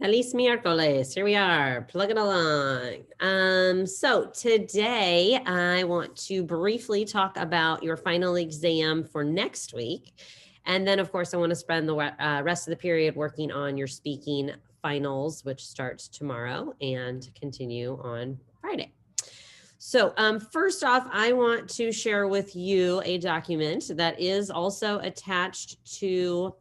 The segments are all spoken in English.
Feliz miércoles. Here we are, plugging along. So today I want to briefly talk about your final exam for next week. And then, of course, I want to spend the rest of the period working on your speaking finals, which starts tomorrow and continue on Friday. So first off, I want to share with you a document that is also attached to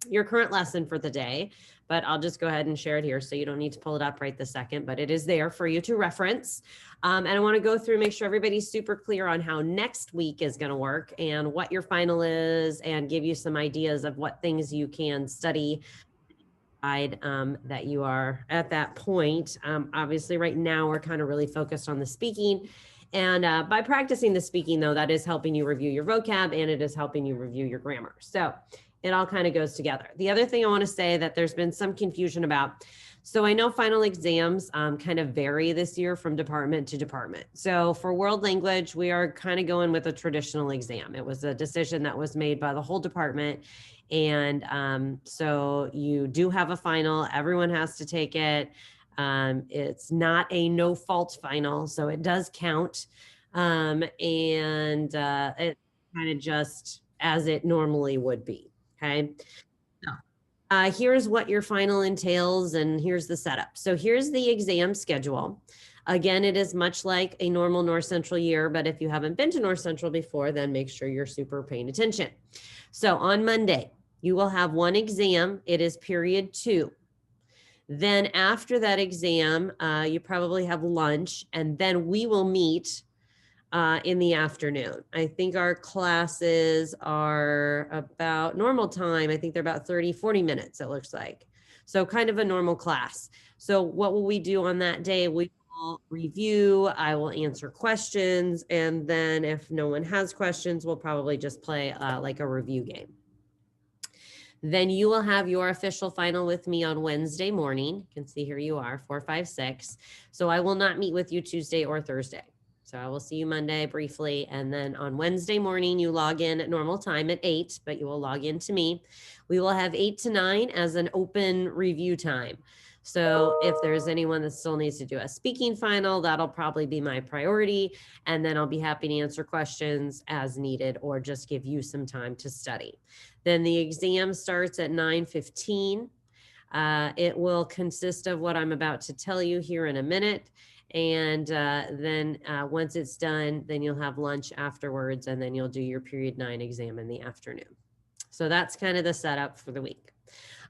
your current lesson for the day, but I'll just go ahead and share it here so you don't need to pull it up right this second, but it is there for you to reference. And I want to go through, make sure everybody's super clear on how next week is going to work and what your final is, and give you some ideas of what things you can study that you are at that point. Obviously, right now, we're kind of really focused on the speaking. And by practicing the speaking, though, that is helping you review your vocab and it is helping you review your grammar. So it all kind of goes together. The other thing I want to say that there's been some confusion about. So I know final exams kind of vary this year from department to department. So for world language, we are kind of going with a traditional exam. It was a decision that was made by the whole department. And so you do have a final. Everyone has to take it. It's not a no fault final, so it does count. And it kind of just as it normally would be. Okay. Here's what your final entails, and here's the setup. So here's the exam schedule. Again, it is much like a normal North Central year, but if you haven't been to North Central before, then make sure you're super paying attention. So on Monday, you will have one exam. It is period 2. Then after that exam, you probably have lunch, and then we will meet in the afternoon. I think our classes are about normal time. I think they're about 30, 40 minutes, it looks like. So kind of a normal class. So what will we do on that day? We will review, I will answer questions, and then if no one has questions, we'll probably just play like a review game. Then you will have your official final with me on Wednesday morning. You can see here you are, 4, 5, 6. So I will not meet with you Tuesday or Thursday. So I will see you Monday briefly. And then on Wednesday morning, you log in at normal time at 8, but you will log in to me. We will have 8 to 9 as an open review time. So if there's anyone that still needs to do a speaking final, that'll probably be my priority. And then I'll be happy to answer questions as needed or just give you some time to study. Then the exam starts at 9:15. It will consist of what I'm about to tell you here in a minute. And then once it's done, then you'll have lunch afterwards, and then you'll do your period 9 exam in the afternoon. So that's kind of the setup for the week.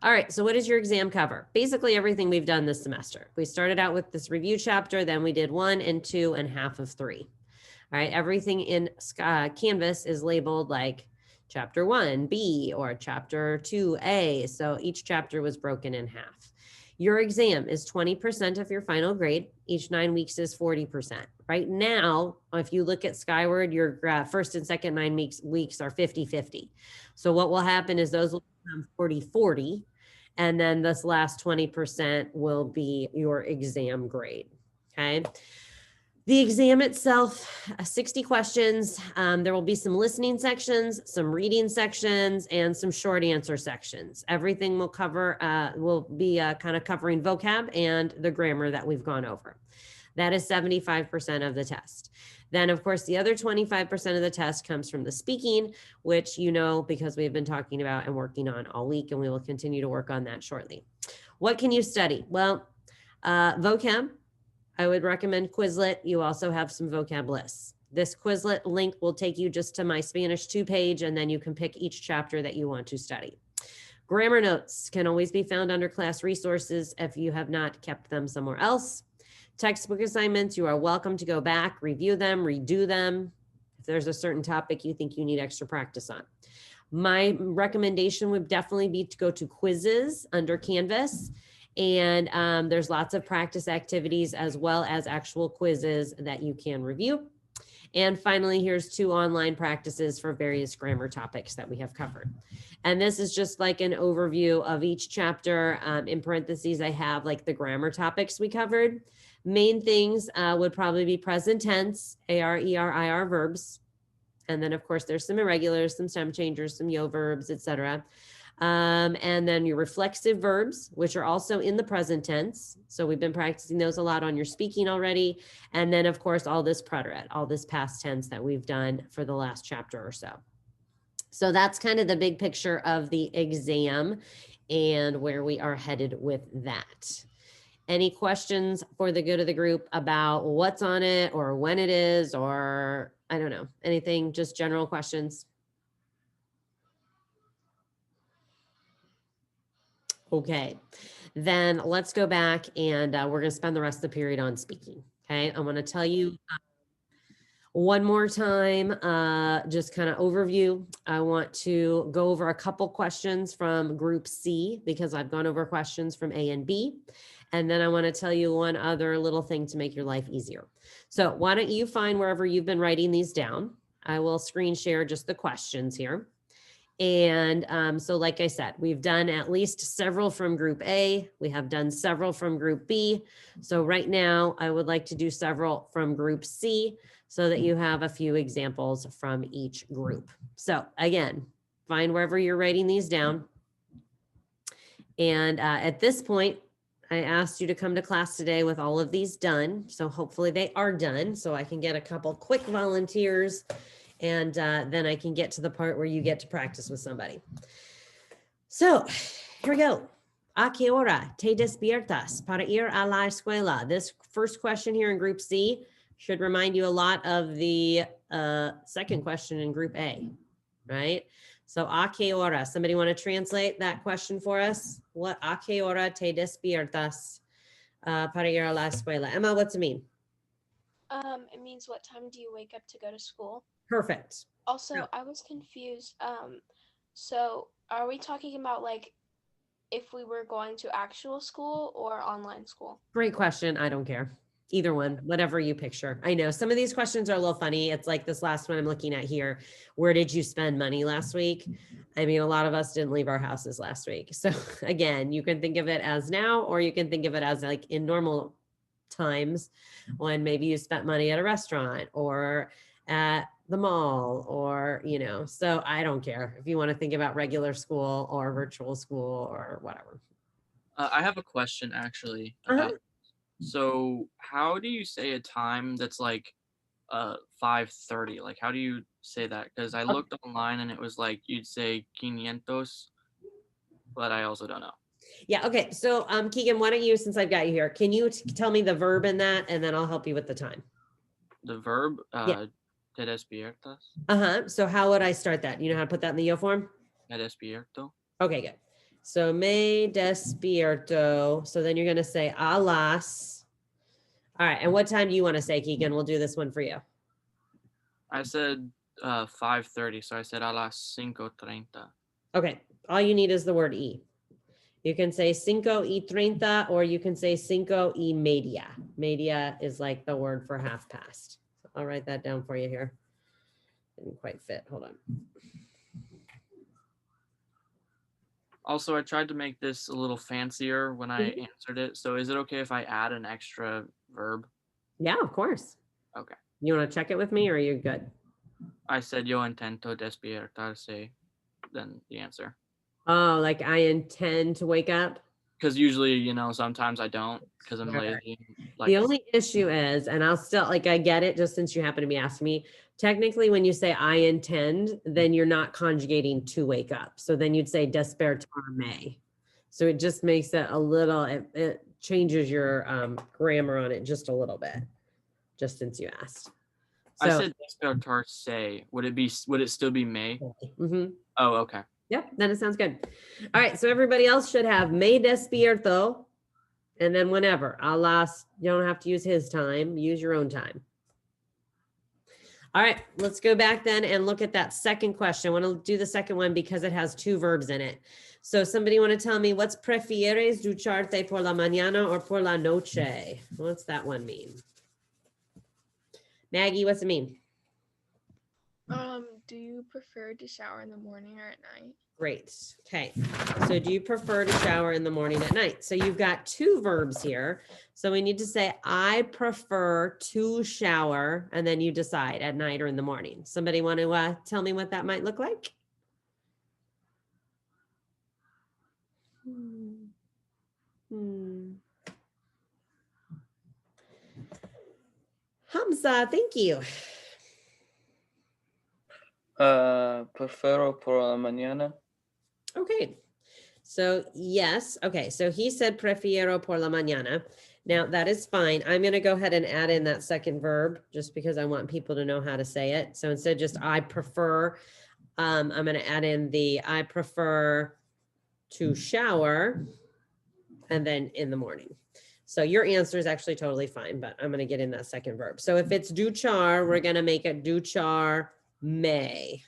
All right, so what does your exam cover? Basically everything we've done this semester. We started out with this review chapter, then we did 1 and 2 and half of 3. All right, everything in Canvas is labeled like chapter 1B or chapter 2A. So each chapter was broken in half. Your exam is 20% of your final grade. Each 9 weeks is 40%. Right now, if you look at Skyward, your first and second 9 weeks are 50-50. So what will happen is those will become 40-40. And then this last 20% will be your exam grade. Okay. The exam itself, 60 questions. There will be some listening sections, some reading sections, and some short answer sections. Everything will cover, will be kind of covering vocab and the grammar that we've gone over. That is 75% of the test. Then, of course, the other 25% of the test comes from the speaking, which you know because we've been talking about and working on all week, and we will continue to work on that shortly. What can you study? Well, vocab. I would recommend Quizlet. You also have some vocab lists. This Quizlet link will take you just to my Spanish 2 page, and then you can pick each chapter that you want to study. Grammar notes can always be found under class resources if you have not kept them somewhere else. Textbook assignments, you are welcome to go back, review them, redo them. If there's a certain topic you think you need extra practice on. My recommendation would definitely be to go to quizzes under Canvas. And there's lots of practice activities as well as actual quizzes that you can review. And finally, here's 2 online practices for various grammar topics that we have covered. And this is just like an overview of each chapter. In parentheses, I have like the grammar topics we covered. Main things would probably be present tense, AR, ER, IR verbs. And then of course there's some irregulars, some stem changers, some yo verbs, etc. And then your reflexive verbs, which are also in the present tense. So we've been practicing those a lot on your speaking already. And then, of course, all this preterite, all this past tense that we've done for the last chapter or so. So that's kind of the big picture of the exam and where we are headed with that. Any questions for the good of the group about what's on it or when it is, or I don't know, anything, just general questions? Okay, then let's go back and we're going to spend the rest of the period on speaking. Okay, I'm going to tell you one more time, just kind of overview. I want to go over a couple questions from group C because I've gone over questions from A and B. And then I want to tell you one other little thing to make your life easier. So why don't you find wherever you've been writing these down? I will screen share just the questions here. And so like I said, we've done at least several from group A. We have done several from group B. So right now I would like to do several from group C so that you have a few examples from each group. So again, find wherever you're writing these down. And at this point, I asked you to come to class today with all of these done. So hopefully they are done so I can get a couple quick volunteers. And then I can get to the part where you get to practice with somebody. So here we go. ¿A qué hora te despiertas para ir a la escuela? This first question here in group C should remind you a lot of the second question in group A, right? So ¿a qué hora? Somebody want to translate that question for us? What ¿a qué hora te despiertas para ir a la escuela? Emma, what's it mean? It means what time do you wake up to go to school? Perfect. Also, Yeah. I was confused. So are we talking about like if we were going to actual school or online school? Great question. I don't care. Either one, whatever you picture. I know some of these questions are a little funny. It's like this last one I'm looking at here. Where did you spend money last week? I mean, a lot of us didn't leave our houses last week. So again, you can think of it as now, or you can think of it as like in normal times when maybe you spent money at a restaurant or at the mall or, you know, so I don't care if you want to think about regular school or virtual school or whatever. I have a question actually Uh-huh. about. So, how do you say a time that's like 5:30? Like, how do you say that? Because I looked online and it was like you'd say quinientos, but I also don't know. Yeah. Okay. So, Keegan, why don't you, since I've got you here, can you tell me the verb in that, and then I'll help you with the time. The verb, Yeah. te despiertas, So, how would I start that? You know how to put that in the yo form? me despierto. Okay, good. So, me despierto. So then you're going to say a las. All right. And what time do you want to say, Keegan? We'll do this one for you. I said 5:30, so I said a las 5:30. Okay. All you need is the word e. You can say 5:30 or you can say 5:30. Media is like the word for half past. So I'll write that down for you here. Didn't quite fit. Hold on. Also, I tried to make this a little fancier when I answered it. So, is it okay if I add an extra verb? Yeah, of course. Okay. You want to check it with me or are you good? I said yo intento despertarse, then the answer. Oh, like I intend to wake up? Because usually, you know, sometimes I don't because I'm Right. lazy. Like, The only issue is, and I'll still, like, I get it just since you happen to be asking me, technically when you say I intend, then you're not conjugating to wake up. So then you'd say despertarme. So it just makes it a little, it changes your grammar on it just a little bit, just since you asked. I So, said despertarse. Would it still be may? mhm. Oh, okay. Yep, then it sounds good. All right, so everybody else should have me despierto, and then whenever. A las, you don't have to use his time, use your own time. All right, let's go back then and look at that second question. I want to do the second one because it has two verbs in it. So somebody want to tell me what's prefieres ducharte por la mañana or por la noche? What's that one mean? Maggie, what's it mean? Do you prefer to shower in the morning or at night? Great. Okay. So do you prefer to shower in the morning at night? So you've got two verbs here. So we need to say, I prefer to shower, and then you decide at night or in the morning. Somebody want to tell me what that might look like? Hamza, thank you. Prefiero por la mañana. Okay. So yes. Okay. So he said prefiero por la mañana. Now that is fine. I'm going to go ahead and add in that second verb just because I want people to know how to say it. So instead of just I prefer, I'm going to add in the I prefer to shower and then in the morning. So your answer is actually totally fine, but I'm going to get in that second verb. So if it's duchar, we're going to make it duchar may.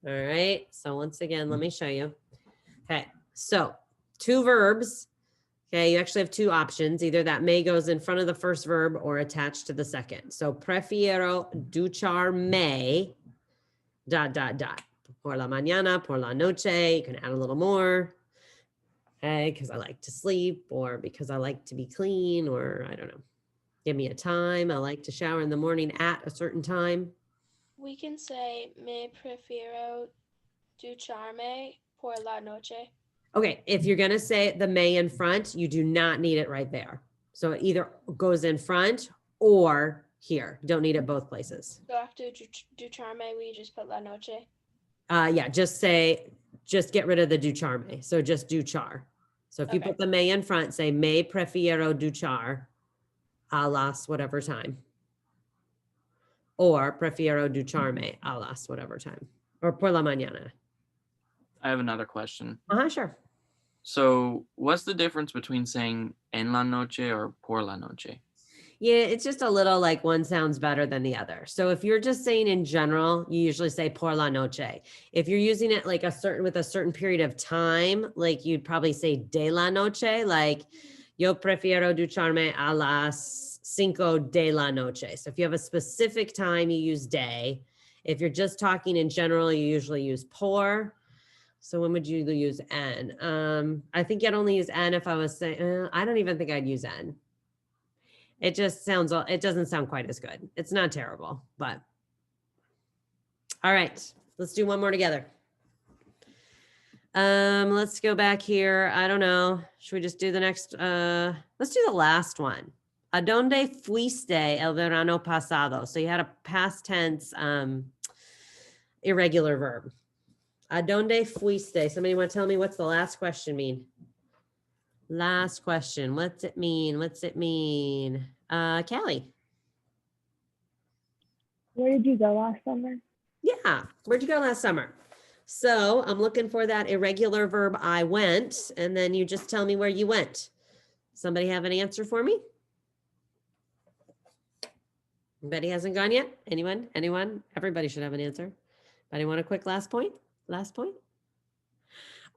All right. So once again, let me show you. Okay. So 2 verbs. Okay. You actually have 2 options. Either that may goes in front of the first verb or attached to the second. So prefiero duchar may ... Por la mañana, por la noche. You can add a little more. Okay. Because I like to sleep or because I like to be clean or I don't know. Give me a time. I like to shower in the morning at a certain time. We can say me prefiero ducharme por la noche. Okay, if you're gonna say the may in front, you do not need it right there. So it either goes in front or here. You don't need it both places. So after ducharme, we just put la noche. Yeah, just get rid of the ducharme. So just duchar. So if you Okay. put the may in front, say me prefiero duchar a las whatever time. Or prefiero ducharme a las whatever time. Or por la mañana. I have another question. Sure. So what's the difference between saying en la noche or por la noche? Yeah, it's just a little like one sounds better than the other. So if you're just saying in general, you usually say por la noche. If you're using it like with a certain period of time, like you'd probably say de la noche, like yo prefiero ducharme a las 5 de la noche. So if you have a specific time, you use de. If you're just talking in general, you usually use por. So when would you use en? I think I'd only use en if I was saying, I don't even think I'd use en. It just sounds, it doesn't sound quite as good. It's not terrible, but. All right, let's do one more together. Let's go back here. I don't know. Should we just do the next, let's do the last one. ¿A dónde fuiste el verano pasado? So you had a past tense, irregular verb. ¿A dónde fuiste? Somebody want to tell me what's the last question mean? Last question. What's it mean? What's it mean? Callie. Where did you go last summer? Yeah. Where'd you go last summer? So I'm looking for that irregular verb I went, and then you just tell me where you went. Somebody have an answer for me? Anybody hasn't gone yet? Anyone? Anyone? Everybody should have an answer. Anybody want a quick last point? Last point?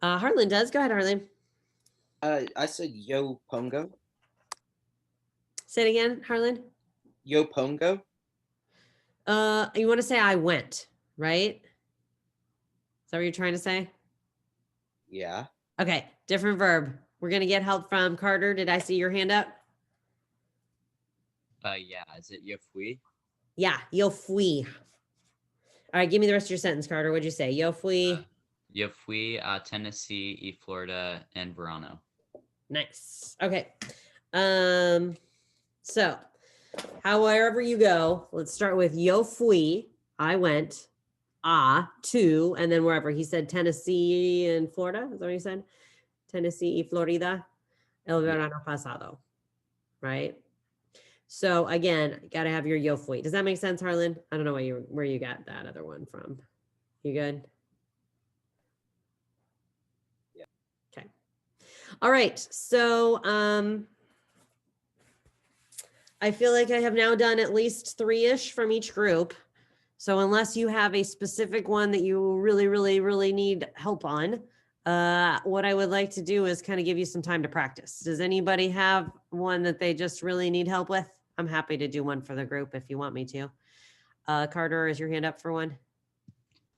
Harlan does. Go ahead, Harlan. I said Yo Pongo. Say it again, Harlan. Yo Pongo. You want to say I went, right? Is that what you're trying to say? Yeah. Okay, different verb. We're gonna get help from Carter. Did I see your hand up? Yeah. Is it yo fui? Yeah, yo fui. All right, give me the rest of your sentence, Carter. What'd you say? Yo fui. Yo fui a Tennessee, y Florida, and Verano. Nice. Okay. So however you go, let's start with yo fui. I went. To, and then wherever. He said Tennessee and Florida. Is that what he said? Tennessee y Florida. El verano pasado. Right? So again, got to have your yo fui. Does that make sense, Harlan? I don't know where you got that other one from. You good? Yeah. Okay. All right. So I feel like I have now done at least 3-ish from each group. So unless you have a specific one that you really, really, really need help on, what I would like to do is kind of give you some time to practice. Does anybody have one that they just really need help with? I'm happy to do one for the group if you want me to. Carter, is your hand up for one?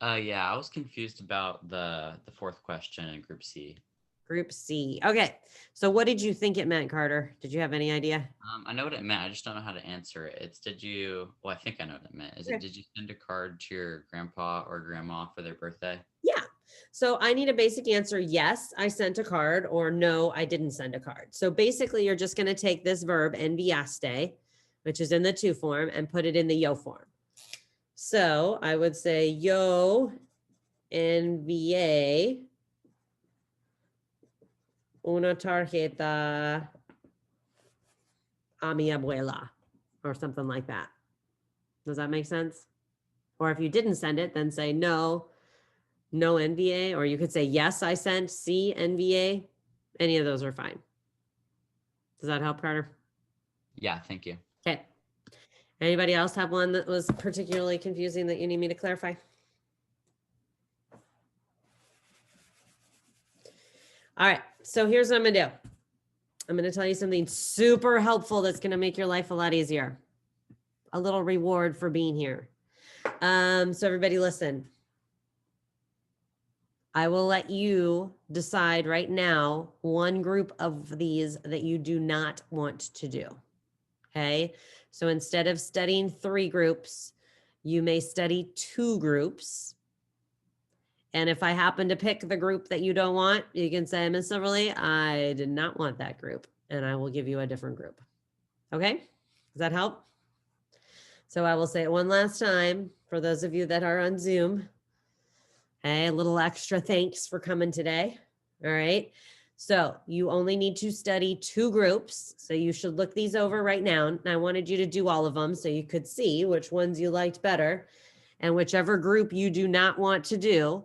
Yeah, I was confused about the fourth question in Group C. Group C. Okay. So what did you think it meant, Carter? Did you have any idea? I know what it meant. I just don't know how to answer it. It's well, I think I know what it meant. Is Okay. it, did you send a card to your grandpa or grandma for their birthday? Yeah. So I need a basic answer. Yes, I sent a card, or no, I didn't send a card. So basically you're just going to take this verb enviaste, which is in the to form, and put it in the yo form. So I would say yo envié una tarjeta a mi abuela, or something like that. Does that make sense? Or if you didn't send it, then say no NVA, or you could say yes, I sent C NVA. Any of those are fine. Does that help, Carter? Yeah, thank you. Okay. Anybody else have one that was particularly confusing that you need me to clarify? All right, so here's what I'm gonna do. I'm gonna tell you something super helpful that's gonna make your life a lot easier. A little reward for being here. So everybody listen. I will let you decide right now one group of these that you do not want to do. Okay, so instead of studying 3 groups, you may study 2 groups. And if I happen to pick the group that you don't want, you can say, Ms. Silverly, I did not want that group, and I will give you a different group. Okay, does that help? So I will say it one last time for those of you that are on Zoom. Hey, a little extra thanks for coming today. All right. So you only need to study 2 groups. So you should look these over right now. And I wanted you to do all of them so you could see which ones you liked better, and whichever group you do not want to do.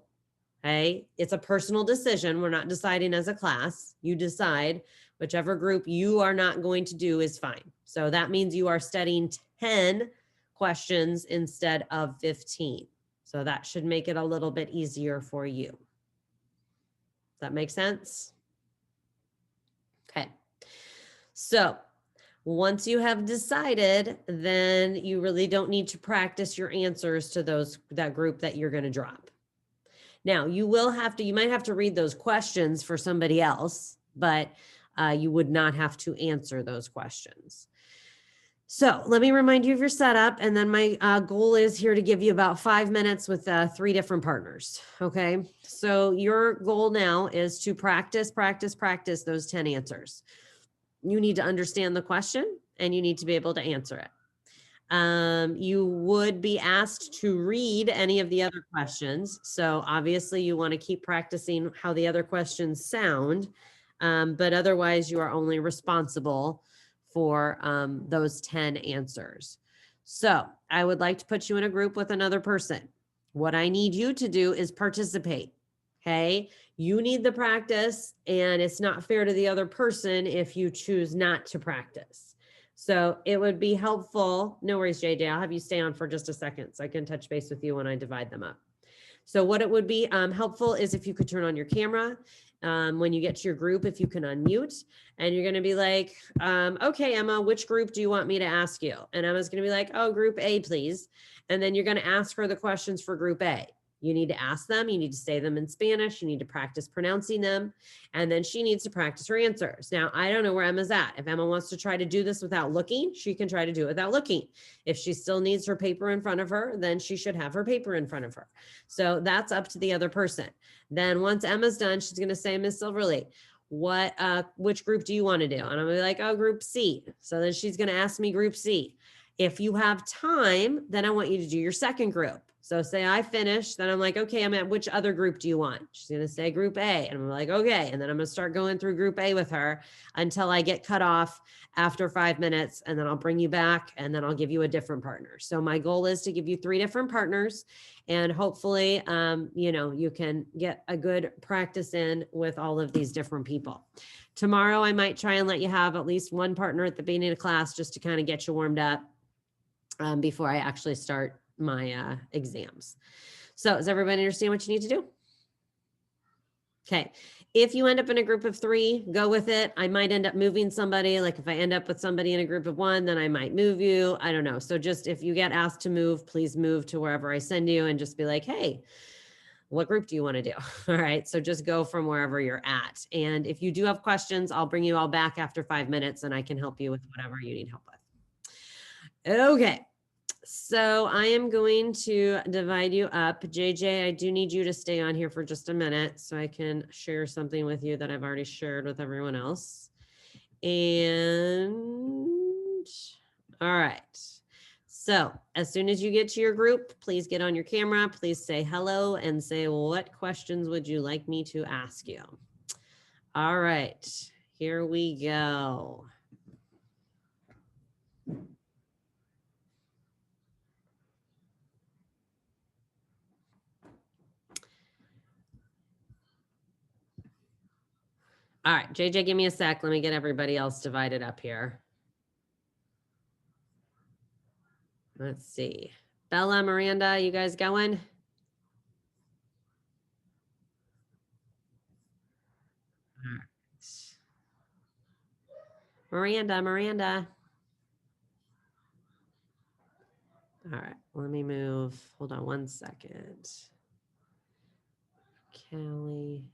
Okay. It's a personal decision. We're not deciding as a class. You decide whichever group you are not going to do is fine. So that means you are studying 10 questions instead of 15. So that should make it a little bit easier for you. Does that make sense? Okay. So once you have decided, then you really don't need to practice your answers to that group that you're going to drop. Now you might have to read those questions for somebody else, but you would not have to answer those questions. So let me remind you of your setup, and then my goal is here to give you about 5 minutes with 3 different partners. Okay, so your goal now is to practice those 10 answers. You need to understand the question, and you need to be able to answer it. You would be asked to read any of the other questions. So obviously you want to keep practicing how the other questions sound, but otherwise you are only responsible for those 10 answers. So I would like to put you in a group with another person. What I need you to do is participate. Okay. You need the practice, and it's not fair to the other person if you choose not to practice. So it would be helpful. No worries, JJ. I'll have you stay on for just a second so I can touch base with you when I divide them up. So what it would be helpful is if you could turn on your camera. When you get to your group, if you can unmute, and you're going to be like, okay, Emma, which group do you want me to ask you? And Emma's going to be like, oh, group A, please. And then you're going to ask her the questions for group A. You need to ask them. You need to say them in Spanish. You need to practice pronouncing them. And then she needs to practice her answers. Now, I don't know where Emma's at. If Emma wants to try to do this without looking, she can try to do it without looking. If she still needs her paper in front of her, then she should have her paper in front of her. So that's up to the other person. Then once Emma's done, she's going to say, Miss Silverly, which group do you want to do? And I'm going to be like, oh, group C. So then she's going to ask me group C. If you have time, then I want you to do your second group. So say I finish, then I'm like, okay, I'm at which other group do you want? She's going to say group A. And I'm like, okay. And then I'm going to start going through group A with her until I get cut off after 5 minutes. And then I'll bring you back, and then I'll give you a different partner. So my goal is to give you 3 different partners, and hopefully, you can get a good practice in with all of these different people. Tomorrow, I might try and let you have at least 1 partner at the beginning of class just to kind of get you warmed up before I actually start my exams. So does everybody understand what you need to do? Okay. If you end up in a group of 3, go with it. I might end up moving somebody. Like if I end up with somebody in a group of 1, then I might move you. I don't know. So just if you get asked to move, please move to wherever I send you, and just be like, hey, what group do you want to do? All right. So just go from wherever you're at. And if you do have questions, I'll bring you all back after 5 minutes, and I can help you with whatever you need help with. Okay. so I am going to divide you up. JJ, I do need you to stay on here for just a minute so I can share something with you that I've already shared with everyone else. And all right. So as soon as you get to your group, please get on your camera. Please say hello and say, what questions would you like me to ask you? All right, here we go. All right, JJ, give me a sec. Let me get everybody else divided up here. Let's see. Bella, Miranda, you guys going? All right. Miranda. All right, let me move. Hold on one second. Kelly.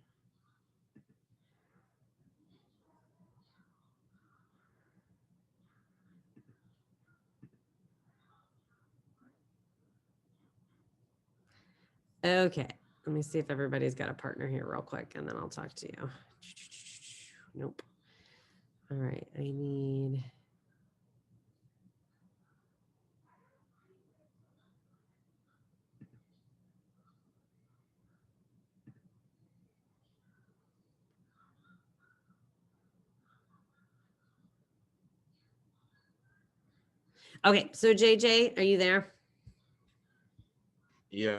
Okay, let me see if everybody's got a partner here real quick and then I'll talk to you. Nope. All right, I need. Okay, so JJ, are you there? Yeah.